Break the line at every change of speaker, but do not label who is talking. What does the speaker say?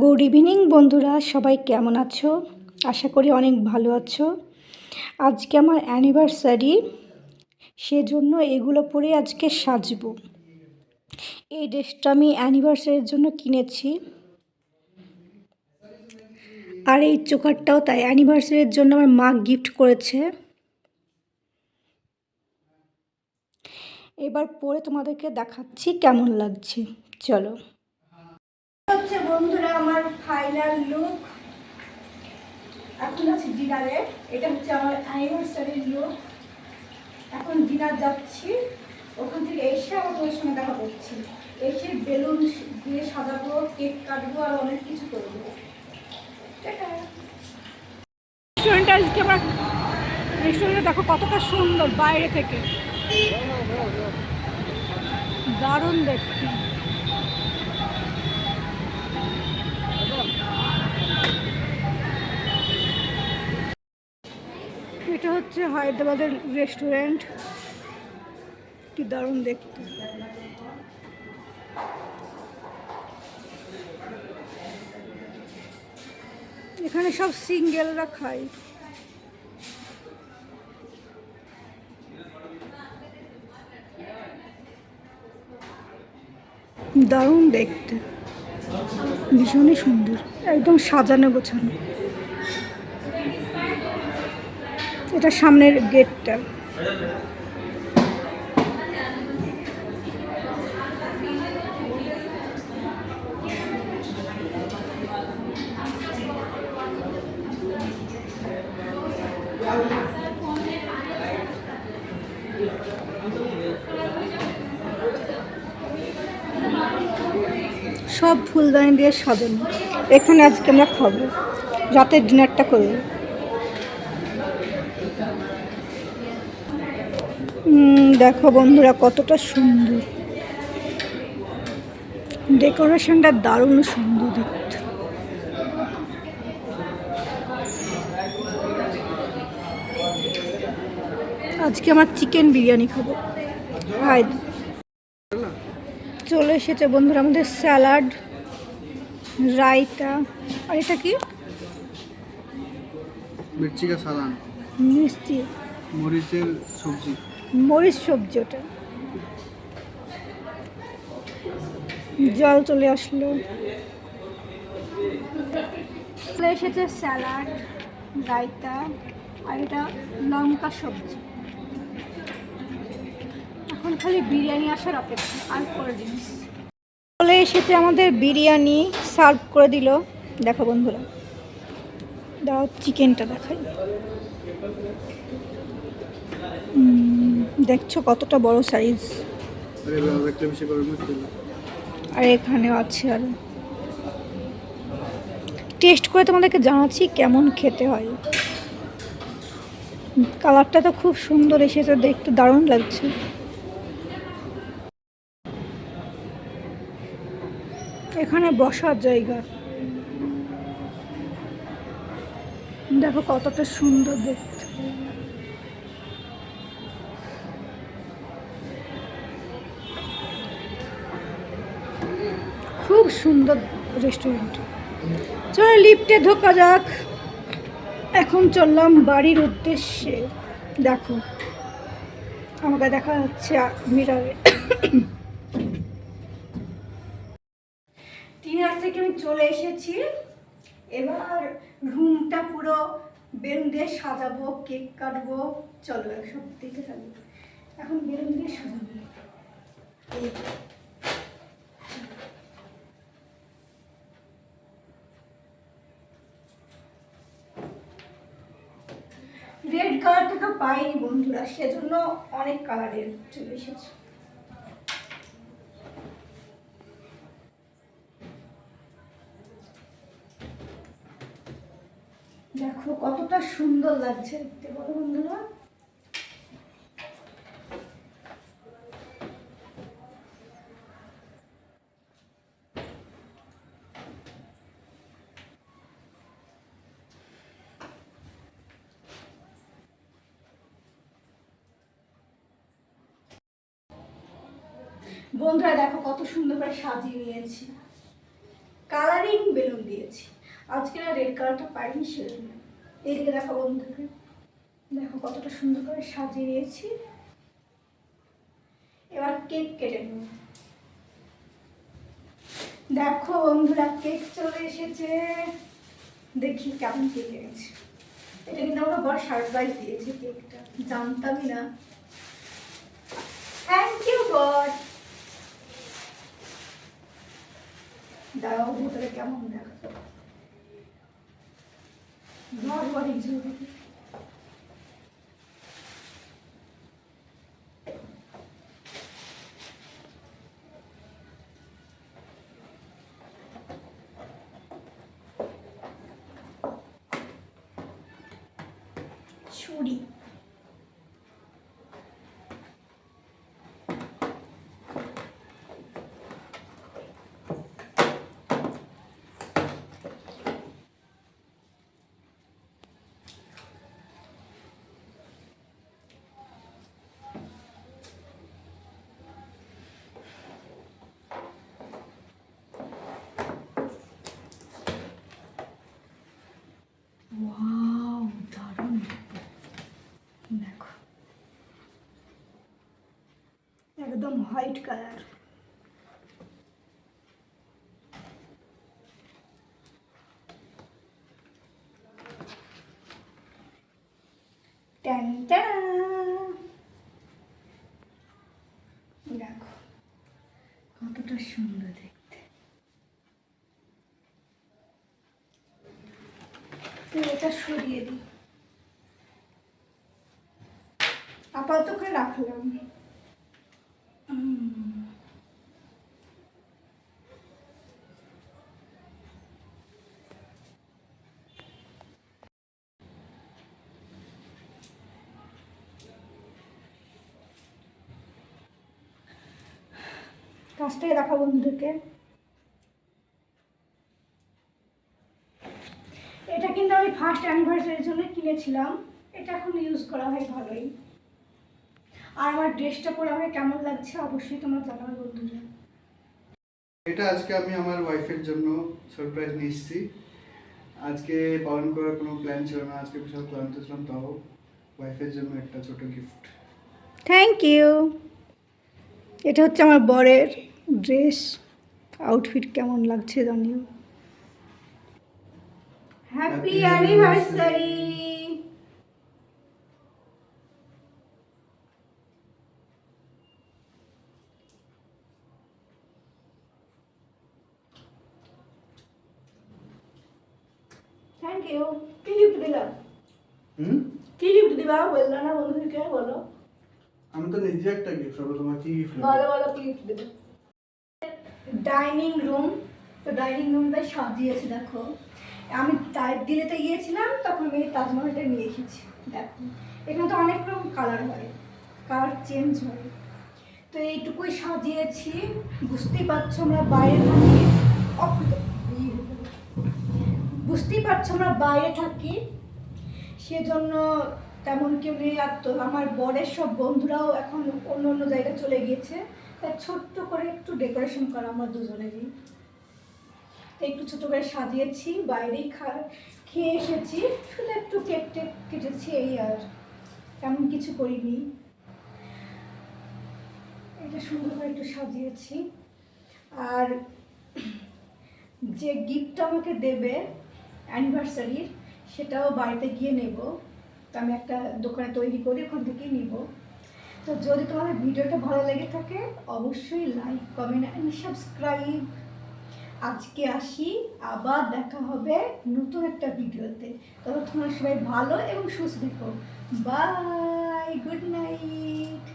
Good evening বন্ধুরা, সবাই কেমন আছো? আশা করি অনেক ভালো আছো। আজকে আমার অ্যানিভার্সারি, সেজন্য এগুলো পরে আজকে সাজবো। এই ড্রেসটা আমি অ্যানিভার্সারির জন্য কিনেছি, আর এই চোকারটাও তাই, অ্যানিভার্সারির জন্য আমার মা গিফট করেছে। এবার পরে তোমাদেরকে দেখাচ্ছি কেমন লাগছে। চলো, হচ্ছে বন্ধুরা আমার ফাইনাল লুক। এখন আছি ডিনারে। এটা হচ্ছে আমার অ্যানিভার্সারির লুক। এখন ডিনার যাচ্ছি, ওখান থেকে এসে আবার তোমার সঙ্গে দেখা করছি। এসে বেলুন দিয়ে সাজাবো, কেক কাটবো, আর অনেক কিছু করবো। রেস্টুরেন্টটা আজকে আমার রেস্টুরেন্টে দেখো কতটা সুন্দর বাইরে থেকে, দারুণ দেখতে। এটা হচ্ছে হায়দ্রাবাদের রেস্টুরেন্ট, কি দারুণ দেখতে। এখানে সব সিঙ্গেলরা খায়। দারুণ দেখতে, ভীষণই সুন্দর, একদম সাজানো গোছানো। এটা সামনের গেটটা। সব ফুলদানি দিয়ে সাজানো। এখানে আজকে আমরা খাবো, রাতের ডিনারটা করবো। দেখো বন্ধুরা কতটা সুন্দর, ডেকোরেশনটা দারুণ সুন্দর দেখতে। আজকে আমার চিকেন বিরিয়ানি খাবো। হাই, চলে এসেছে বন্ধুরা আমাদের স্যালাড, রায়তা, আর এটা কি?
মির্চি কা সালান,
মিষ্টি,
মরিচের সবজি,
মরিচ সবজি। ওটা জল চলে আসলো। চলে এসেছে স্যালাড, রায়তা, আর এটা লঙ্কা সবজি। এখন খালি বিরিয়ানি আসার অপেক্ষা, আর পরে জিনিস। চলে এসেছে আমাদের বিরিয়ানি, সার্ভ করে দিল। দেখো বন্ধুরা, দাও চিকেনটা দেখাই। দেখছো কতটা বড় সাইজ, আর এখানেও আছে। আর টেস্ট করে তোমাদেরকে জানাচ্ছি কেমন খেতে হয়। কালারটা তো খুব সুন্দর এসেছে, দেখতে দারুণ লাগছে। এখানে বসার জায়গা, দেখো কতটা সুন্দর দেখতে। খুব সুন্দর রেস্টুরেন্ট। চলো লিফটে ঢোকা যাক। এখন চললাম বাড়ির উদ্দেশ্যে। দেখো আমাকে দেখা যাচ্ছে মিরারে। ডিনার থেকে আমি চলে এসেছি। এবার রুমটা পুরো বেলুন দিয়ে সাজাবো, কেক কাটবো। চলো একসব দেখে থাকবো। এখন বেলুন দিয়ে সাজাবো। রেড কালারটা তো পাইনি বন্ধুরা, সেজন্য অনেক কালারের চলে এসেছে। দেখো কতটা সুন্দর লাগছে দেখতে, বলো বন্ধুরা। বন্ধুরা দেখো কত সুন্দর করে সাজিয়ে নিয়েছি। কালারই কালারিং বেলুন দিয়েছি। আজকে না রেড কালারটা পাইনি, সেজন্য। এইদিকে দেখো বন্ধুকে, দেখো কতটা সুন্দর করে সাজিয়ে নিয়েছি। এবার কেক কেটে নেব। দেখো বন্ধুরা, কেক চলে এসেছে। দেখি কেমন কেক এনেছে। এটা কিন্তু আমরা বড় সারপ্রাইজ দিয়েছি, কেকটা জানতামই না। Thank you God. দাঁড়াও, ভিতরে কেমন দেখো, বড় দেখি। ছুরি, ওয়াও দারুণ দেখো, একদম হোয়াইট কালার। দেখো কতটা সুন্দর দেখতে। তো এটা সরিয়ে দিই, আপাতত করে রাখলাম। কাজটাই রাখা বন্ধুদেরকে। এটা কিন্তু আমি ফার্স্ট অ্যানিভার্সারির জন্য কিনেছিলাম। এটা এখন ইউজ করা হয় ভালোই। আর আমার ড্রেসটা পরে আমাকে কেমন লাগছে অবশ্যই তোমরা জানাবে বন্ধুরা।
এটা আজকে আমি আমার ওয়াইফের জন্য সারপ্রাইজ নিয়ে এসেছি। আজকে পালন করার কোনো প্ল্যান ছিল না, আজকে বিশাল ক্লান্ত ছিলাম, তাও ওয়াইফের জন্য একটা ছোট গিফট।
Thank you. এটা হচ্ছে আমার বরের ড্রেস। আউটফিট কেমন লাগছে জানিও। Happy anniversary. Thank you. কি গিফট দিলাম? কি গিফট দিবা বললো না বন্ধুকে, বলো।
আমি তো নিজে একটা গিফট দেবো, তোমার কি গিফট
বলো বলো কি গিফট দেবে। ডাইনিং রুম, তো ডাইনিং রুমটা সাজিয়েছি দেখো। আমি দিল্লিতে গিয়েছিলাম, তখন আমি এই তাজমহলটা নিয়ে এসেছি। দেখো এখানে তো অনেক রকম কালার হয়, কালার চেঞ্জ হয়। তো এইটুকুই সাজিয়েছি। বুঝতেই পারছো আমরা বাইরে থাকি, বুঝতেই পারছো আমরা বাইরে থাকি, সেজন্য তেমন কেউ নেই। আর তো আমার বরের সব বন্ধুরাও এখন অন্য অন্য জায়গায় চলে গিয়েছে, তাই ছোট্ট করে একটু ডেকোরেশন করা আমরা দুজনেরই। একটু ছোট করে সাজিয়েছি, বাইরেই খেয়ে এসেছি, শুধু একটু কেক টেক কেটেছি, এই আর তেমন কিছু করিনি। এটা সুন্দর করে একটু সাজিয়েছি। আর যে গিফটটা আমাকে দেবে অ্যানিভার্সারির, সেটাও বাড়িতে গিয়ে নেব। তো আমি একটা দোকানে তৈরি করি, ওখান থেকেই নিব। তো যদি তোমাদের ভিডিওটা ভালো লেগে থাকে অবশ্যই লাইক কমেন্ট অ্যান্ড সাবস্ক্রাইব। আজকে আসি, আবার দেখা হবে নতুন একটা ভিডিওতে। তবে তোমরা সবাই ভালো এবং সুস্থ থেকো। Bye, good night.